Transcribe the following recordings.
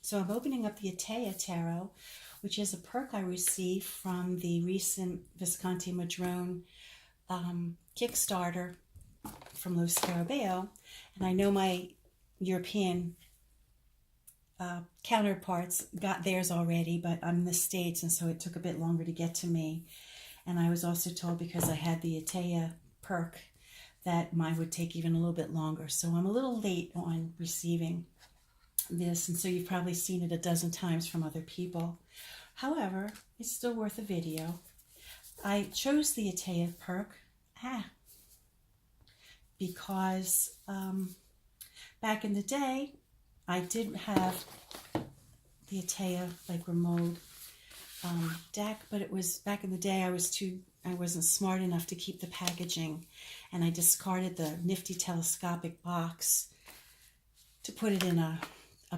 So I'm opening up the Etteilla Tarot, which is a perk I received from the recent Visconti Modrone Kickstarter from Lo Scarabeo. And I know my European counterparts got theirs already, but I'm in the States, and so it took a bit longer to get to me. And I was also told, because I had the Etteilla perk, that mine would take even a little bit longer. So I'm a little late on receiving this, and so you've probably seen it a dozen times from other people. However, it's still worth a video. I chose the Etteilla perk because back in the day, I didn't have the Etteilla like remote deck, but it was back in the day I wasn't smart enough to keep the packaging, and I discarded the nifty telescopic box to put it in a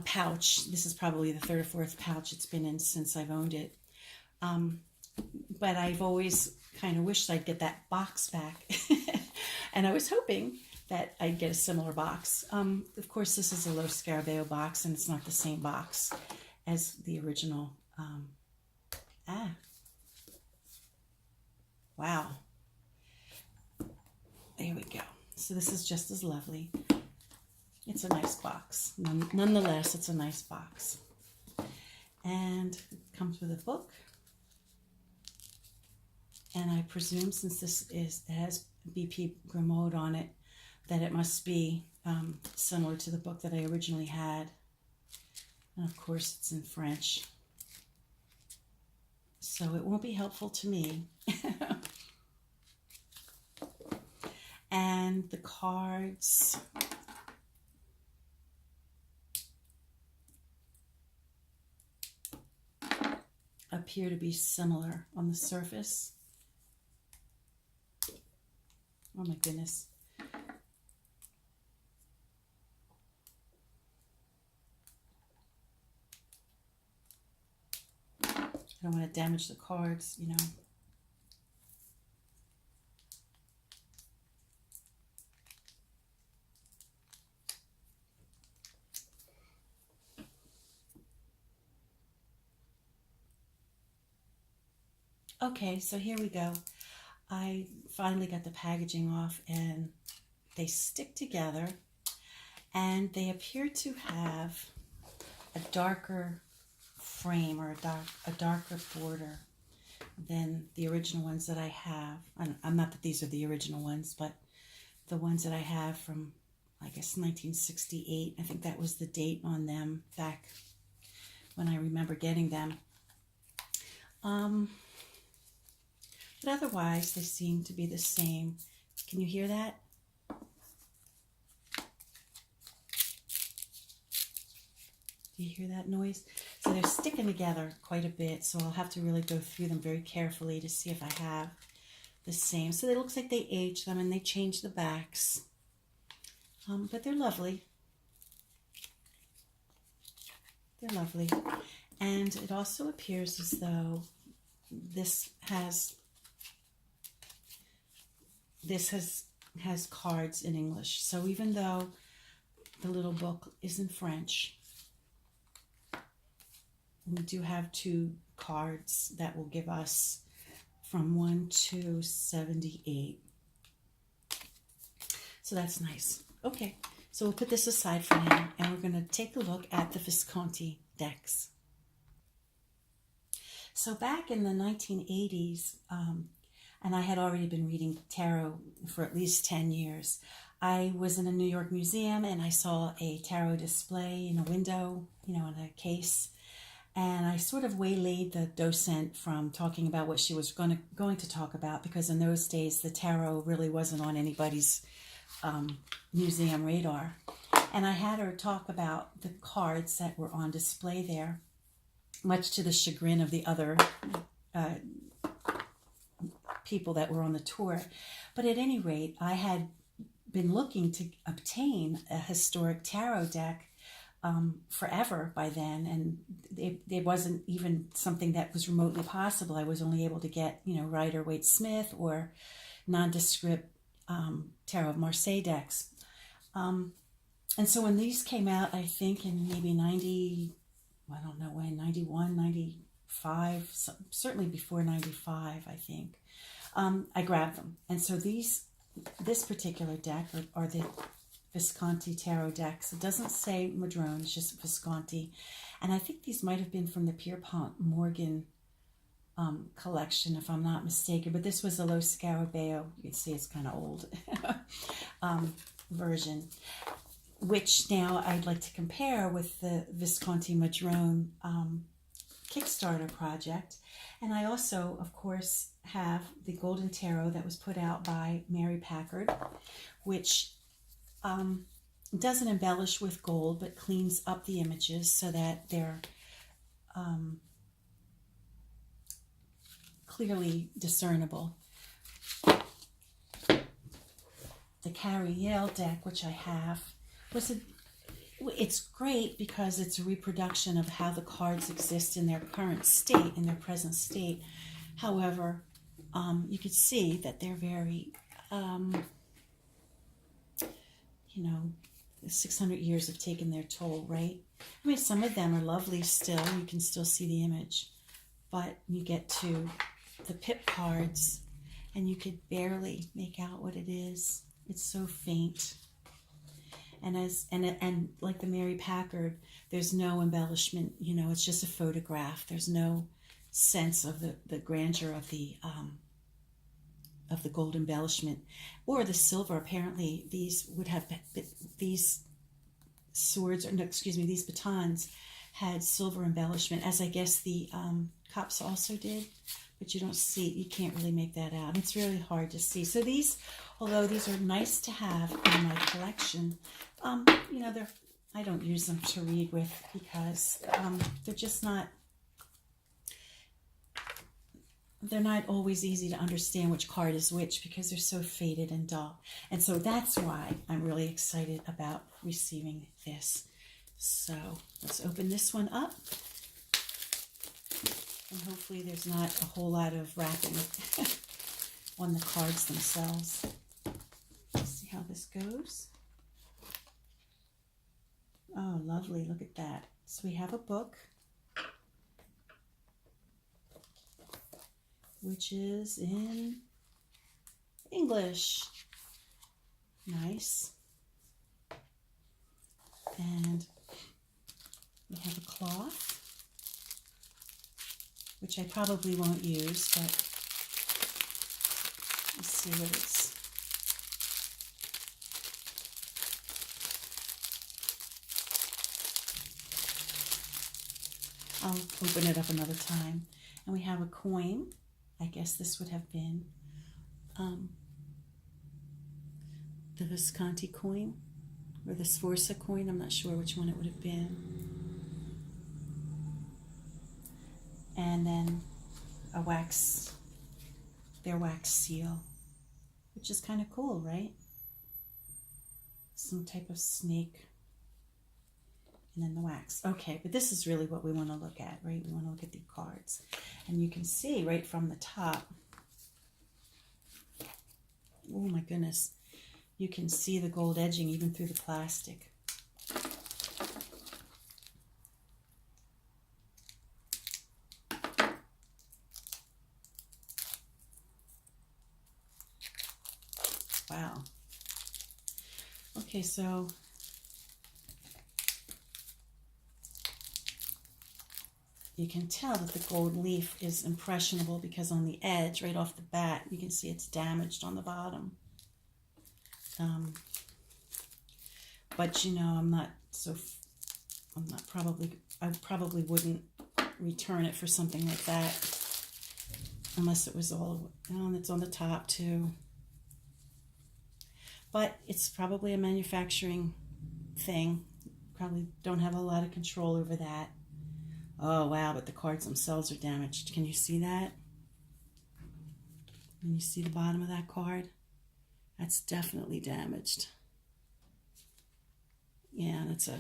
pouch. This is probably the third or fourth pouch it's been in since I've owned it. But I've always kind of wished I'd get that box back. And I was hoping that I'd get a similar box. Of course, this is a Lo Scarabeo box, and it's not the same box as the original. Wow. There we go. So this is just as lovely. It's a nice box. Nonetheless, it's a nice box. And it comes with a book. And I presume, since it has BP Grimaud on it, that it must be similar to the book that I originally had. And of course, it's in French. So it won't be helpful to me. And the cards appear to be similar on the surface. Oh my goodness. I don't want to damage the cards, you know. Okay, so here we go. I finally got the packaging off, and they stick together, and they appear to have a darker frame, or a darker border than the original ones that I have. I'm not that these are the original ones, but the ones that I have from, I guess, 1968. I think that was the date on them back when I remember getting them. But otherwise, they seem to be the same. Can you hear that? Do you hear that noise? So they're sticking together quite a bit, so I'll have to really go through them very carefully to see if I have the same. So it looks like they aged them and they changed the backs. But they're lovely. They're lovely. And it also appears as though this has cards in English. So even though the little book is in French, we do have 2 cards that will give us from 1 to 78. So that's nice. Okay, so we'll put this aside for now, and we're going to take a look at the Visconti decks. So back in the 1980s, and I had already been reading tarot for at least 10 years, I was in a New York museum, and I saw a tarot display in a window, you know, in a case. And I sort of waylaid the docent from talking about what she was going to talk about, because in those days the tarot really wasn't on anybody's museum radar. And I had her talk about the cards that were on display there, much to the chagrin of the other people that were on the tour. But at any rate, I had been looking to obtain a historic tarot deck forever by then, and it wasn't even something that was remotely possible. I was only able to get, you know, Rider-Waite-Smith or nondescript Tarot of Marseille decks. And so when these came out, I think in maybe 90, I don't know when, 91, 95, certainly before 95, I think, I grabbed them. And so this particular deck are the Visconti tarot decks. It doesn't say Modrone, it's just Visconti. And I think these might have been from the Pierpont Morgan collection, if I'm not mistaken. But this was a Lo Scarabeo. You can see it's kind of old version, which now I'd like to compare with the Visconti Modrone Kickstarter project. And I also, of course, have the Golden Tarot that was put out by Mary Packard, which doesn't embellish with gold, but cleans up the images so that they're clearly discernible. The Carrie Yale deck, which I have, it's great because it's a reproduction of how the cards exist in their current state, in their present state. However, you could see that they're very, 600 years have taken their toll, right? I mean, some of them are lovely still. You can still see the image. But you get to the pip cards, and you could barely make out what it is. It's so faint. And like the Mary Packard, there's no embellishment. It's just a photograph. There's no sense of the grandeur of the gold embellishment or the silver. Apparently, these would have these swords, or no, excuse me, these batons had silver embellishment, as I guess the cups also did. But you don't see, you can't really make that out. It's really hard to see. So these, although these are nice to have in my collection, I don't use them to read with because they're just not, they're not always easy to understand which card is which because they're so faded and dull. And so that's why I'm really excited about receiving this. So let's open this one up. And hopefully there's not a whole lot of wrapping on the cards themselves. Let's see how this goes. Oh, lovely. Look at that. So we have a book, which is in English. Nice. And we have a cloth, which I probably won't use, but let's see what it's. I'll open it up another time. And we have a coin. I guess this would have been the Visconti coin or the Sforza coin. I'm not sure which one it would have been. And then their wax seal, which is kind of cool, right? Some type of snake. And then the wax. Okay, but this is really what we want to look at, right? We want to look at the cards. And you can see right from the top, oh my goodness, you can see the gold edging even through the plastic. Wow. Okay, so you can tell that the gold leaf is impressionable because on the edge, right off the bat, you can see it's damaged on the bottom. But I probably wouldn't return it for something like that unless it was all, and it's on the top too. But it's probably a manufacturing thing. Probably don't have a lot of control over that. Oh, wow, but the cards themselves are damaged. Can you see that? Can you see the bottom of that card? That's definitely damaged. Yeah, that's a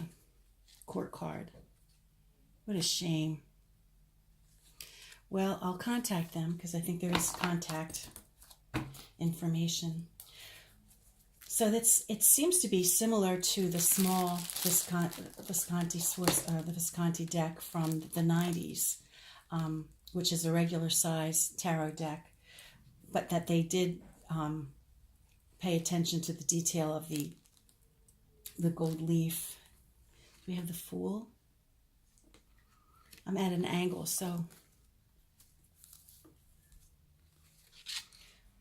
court card. What a shame. Well, I'll contact them because I think there is contact information. So it seems to be similar to the small Visconti Sforza, the Visconti deck from the 90s, which is a regular size tarot deck, but that they did pay attention to the detail of the gold leaf. We have the Fool. I'm at an angle, so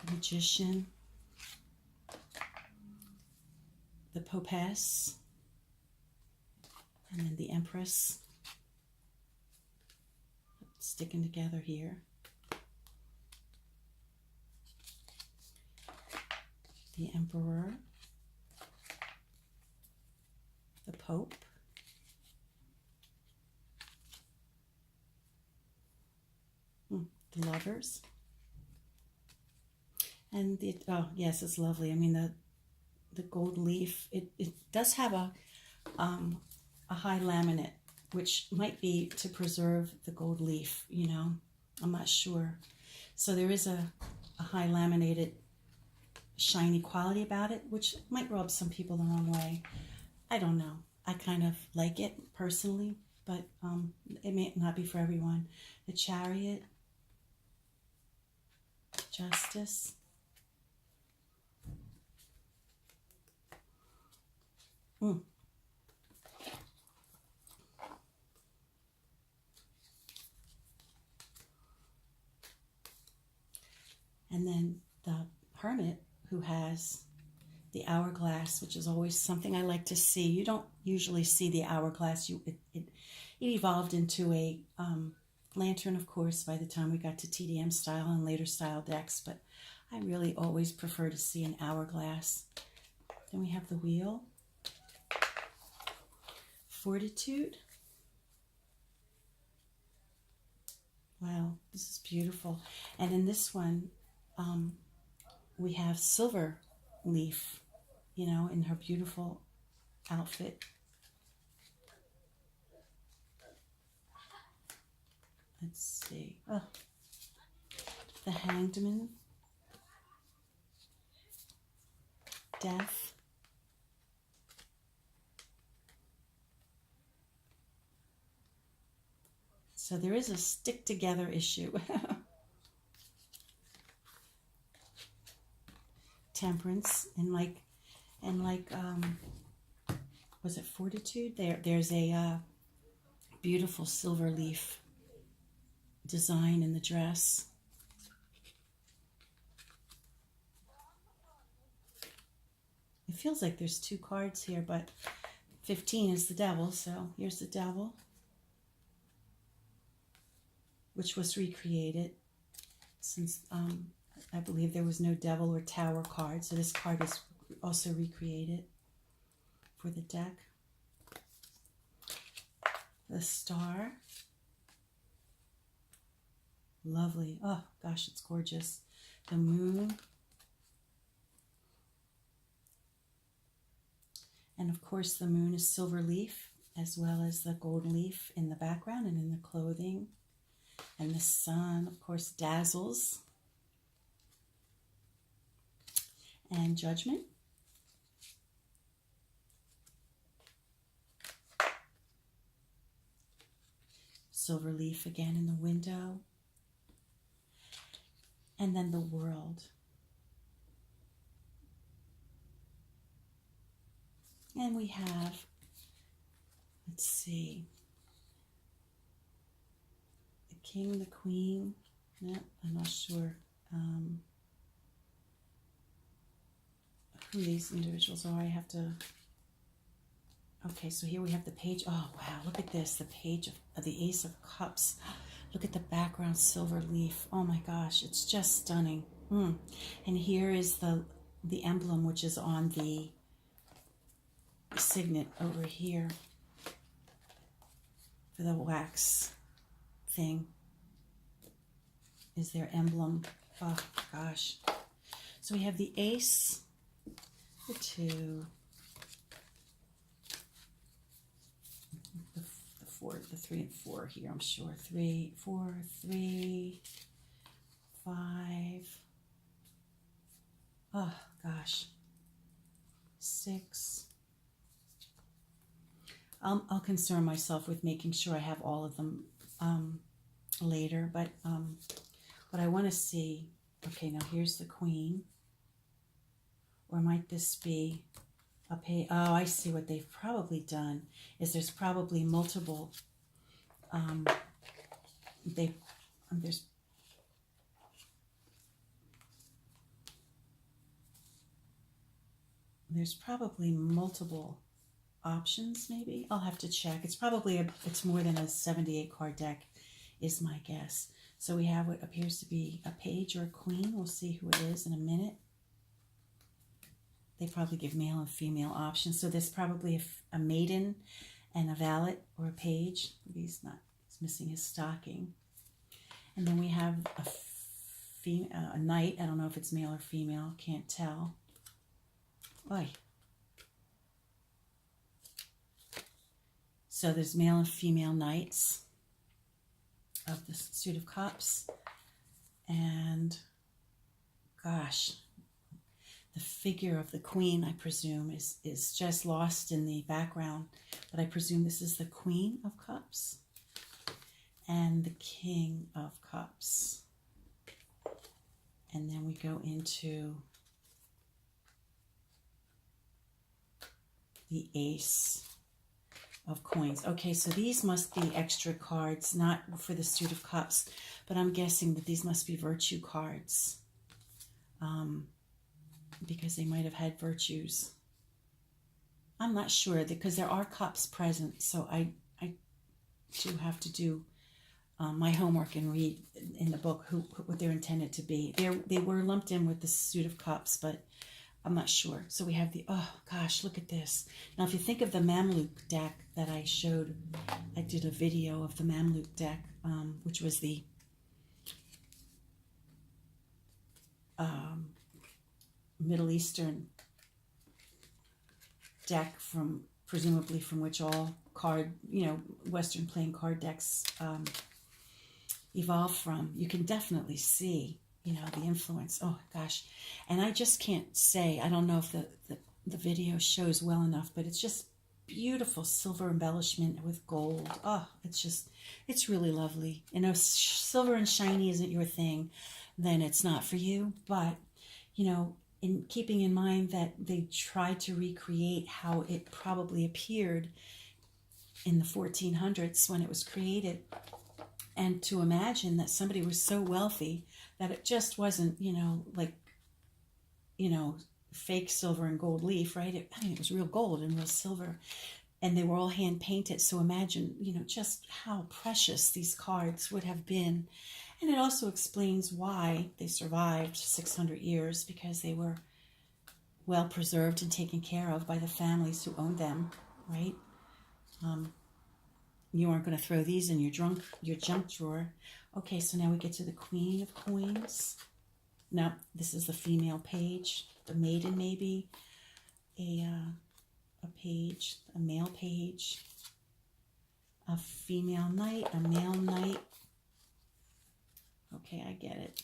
the Magician, the Popess, and then the Empress, sticking together here. The Emperor, the Pope, the Lovers, and the, oh yes, it's lovely. I mean, the gold leaf, it does have a high laminate, which might be to preserve the gold leaf, you know, I'm not sure. So there is a high laminated shiny quality about it, which might rub some people the wrong way. I don't know. I kind of like it personally, but it may not be for everyone. The Chariot, Justice, and then the Hermit, who has the hourglass, which is always something I like to see. You don't usually see the hourglass. It evolved into a lantern, of course, by the time we got to TDM style and later style decks, but I really always prefer to see an hourglass. Then we have the Wheel, Fortitude. Wow, this is beautiful. And in this one, we have Silver Leaf, you know, in her beautiful outfit. Let's see. Oh, the Hanged Man, Death, so there is a stick together issue. Temperance, and like was it Fortitude? There's a beautiful silver leaf design in the dress. It feels like there's two cards here, but 15 is the Devil, so here's the Devil, which was recreated since I believe there was no Devil or Tower card, so this card is also recreated for the deck. The Star, lovely. Oh gosh, it's gorgeous. The Moon, and of course the Moon is silver leaf as well as the gold leaf in the background and in the clothing. And the Sun, of course, dazzles. And Judgment. Silver leaf again in the window. And then the World. And we have, let's see, the King, the Queen. No, I'm not sure who these individuals are. I have to, okay, so here we have the Page. Oh wow, look at this, the Page of the Ace of Cups. Look at the background, silver leaf. Oh my gosh, it's just stunning. And here is the emblem, which is on the signet over here for the wax thing is their emblem. Oh gosh. So we have the Ace, the 2, the 4, the 3 and 4 here, I'm sure. 3, 4, 3, 5. Oh gosh. 6. I'll concern myself with making sure I have all of them later, but what I want to see, okay, now here's the queen, or might this be a page? Oh, I see what they've probably done is there's probably multiple, there's probably multiple options, maybe. I'll have to check. It's probably, it's more than a 78 card deck is my guess. So we have what appears to be a page or a queen. We'll see who it is in a minute. They probably give male and female options. So there's probably a maiden and a valet or a page. He's missing his stocking. And then we have a knight. I don't know if it's male or female. Can't tell. Oy. So there's male and female knights of the suit of cups. And gosh, the figure of the queen, I presume, is just lost in the background. But I presume this is the queen of cups and the king of cups. And then we go into the ace of coins. Okay, so these must be extra cards, not for the suit of cups, but I'm guessing that these must be virtue cards, because they might have had virtues. I'm not sure, because there are cups present, so I do have to do my homework and read in the book what they're intended to be. They were lumped in with the suit of cups, but I'm not sure. So we have the, oh gosh, look at this. Now, if you think of the Mamluk deck that I showed, I did a video of the Mamluk deck, which was the Middle Eastern deck presumably from which all Western playing card decks evolved from. You can definitely see the influence. Oh gosh. And I just can't say, I don't know if the video shows well enough, but it's just beautiful silver embellishment with gold. Oh, it's really lovely. If silver and shiny isn't your thing, then it's not for you. But, in keeping in mind that they tried to recreate how it probably appeared in the 1400s when it was created, and to imagine that somebody was so wealthy that it just wasn't, fake silver and gold leaf, right? It was real gold and real silver, and they were all hand painted. So imagine, just how precious these cards would have been. And it also explains why they survived 600 years, because they were well preserved and taken care of by the families who owned them, right? You aren't going to throw these in your junk drawer. Okay, so now we get to the Queen of Coins. Now, this is the female page, the maiden maybe, a page, a male page, a female knight, a male knight. Okay, I get it.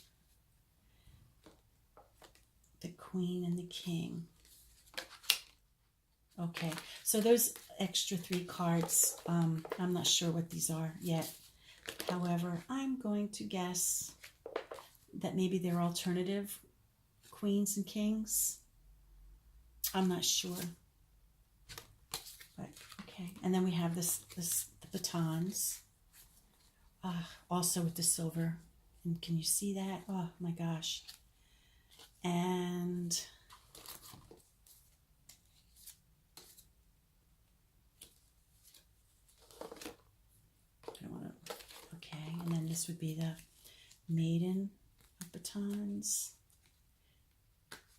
The Queen and the King. Okay, so those extra 3 cards, I'm not sure what these are yet. However, I'm going to guess that maybe they're alternative queens and kings. I'm not sure. But, okay. And then we have the batons, also with the silver. And can you see that? Oh, my gosh. And and then this would be the maiden of batons,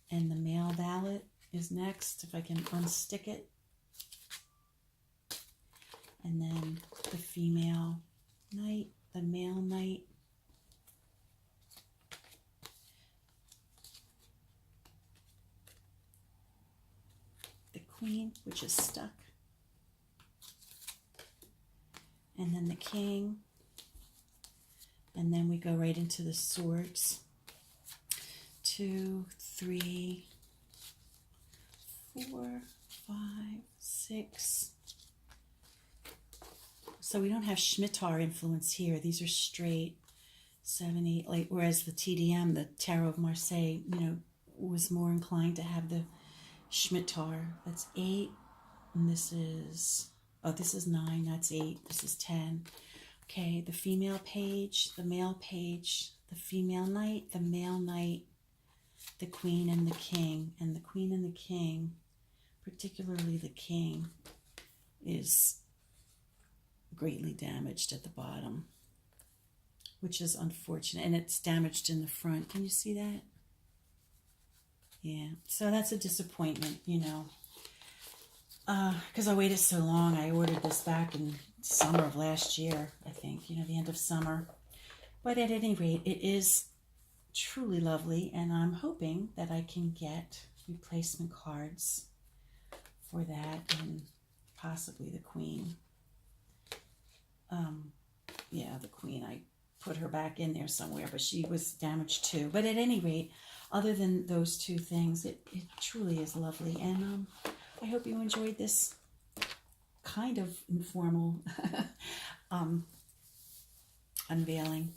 and the male valet is next, if I can unstick it, and then the female knight, the male knight, the queen, which is stuck, and then the king. And then we go right into the swords. 2, 3, 4, 5, 6. So we don't have Scimitar influence here. These are straight 7, 8, like, whereas the TDM, the Tarot of Marseille, was more inclined to have the Scimitar. That's 8, and this is 9, that's 8, this is 10. Okay, the female page, the male page, the female knight, the male knight, the queen and the king. And the queen and the king, particularly the king, is greatly damaged at the bottom, which is unfortunate. And it's damaged in the front. Can you see that? Yeah, so that's a disappointment, because I waited so long. I ordered this back in summer of last year, I think, the end of summer. But at any rate, it is truly lovely, and I'm hoping that I can get replacement cards for that, and possibly the queen. Yeah, the queen, I put her back in there somewhere, but she was damaged too. But at any rate, other than those two things, it truly is lovely. And I hope you enjoyed this kind of informal unveiling.